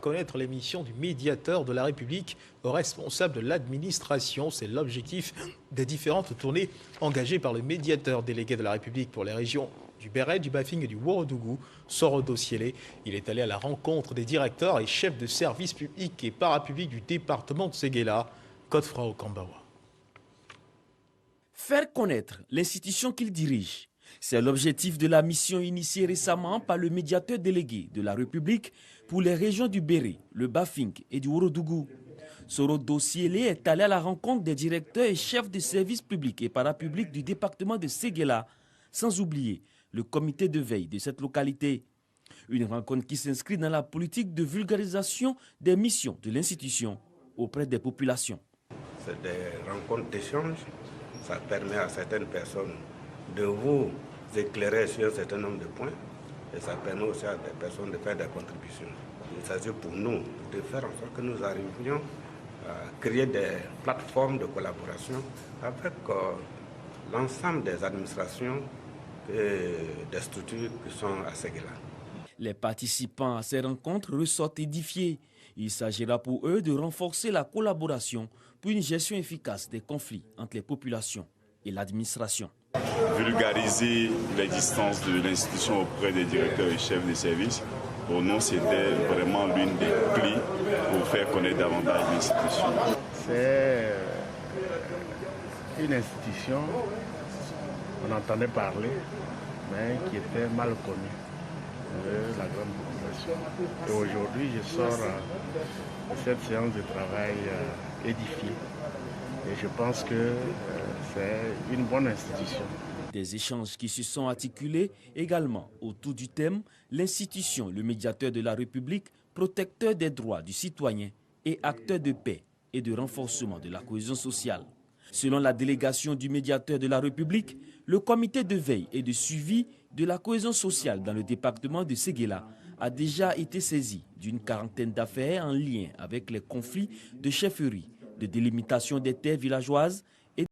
connaître les missions du médiateur de la République aux responsables de l'administration. C'est l'objectif des différentes tournées engagées par le médiateur délégué de la République pour les régions du Béret, du Bafing et du Ourodougou, Sorodo Siélé. Il est allé à la rencontre des directeurs et chefs de services publics et parapublics du département de Séguéla, Godefroy Okambawa. Faire connaître l'institution qu'il dirige, c'est l'objectif de la mission initiée récemment par le médiateur délégué de la République pour les régions du Béret, le Bafing et du Ourodougou. Sorodo Siélé est allé à la rencontre des directeurs et chefs de services publics et parapublics du département de Séguéla, sans oublier le comité de veille de cette localité. Une rencontre qui s'inscrit dans la politique de vulgarisation des missions de l'institution auprès des populations. C'est des rencontres d'échange. Ça permet à certaines personnes de vous éclairer sur un certain nombre de points et ça permet aussi à des personnes de faire des contributions. Il s'agit pour nous de faire en sorte que nous arrivions à créer des plateformes de collaboration avec l'ensemble des administrations et des structures qui sont à Séguéla. Les participants à ces rencontres ressortent édifiés. Il s'agira pour eux de renforcer la collaboration pour une gestion efficace des conflits entre les populations et l'administration. Vulgariser l'existence de l'institution auprès des directeurs et chefs de services, pour nous, c'était vraiment l'une des clés pour faire connaître davantage l'institution. C'est une institution, on entendait parler, mais qui était mal connue de la grande population. Et aujourd'hui, je sors de cette séance de travail édifié. Et je pense que c'est une bonne institution. Des échanges qui se sont articulés également autour du thème « L'institution, le médiateur de la République, protecteur des droits du citoyen et acteur de paix et de renforcement de la cohésion sociale ». Selon la délégation du médiateur de la République, le comité de veille et de suivi de la cohésion sociale dans le département de Séguéla a déjà été saisi d'une quarantaine d'affaires en lien avec les conflits de chefferie, de délimitation des terres villageoises,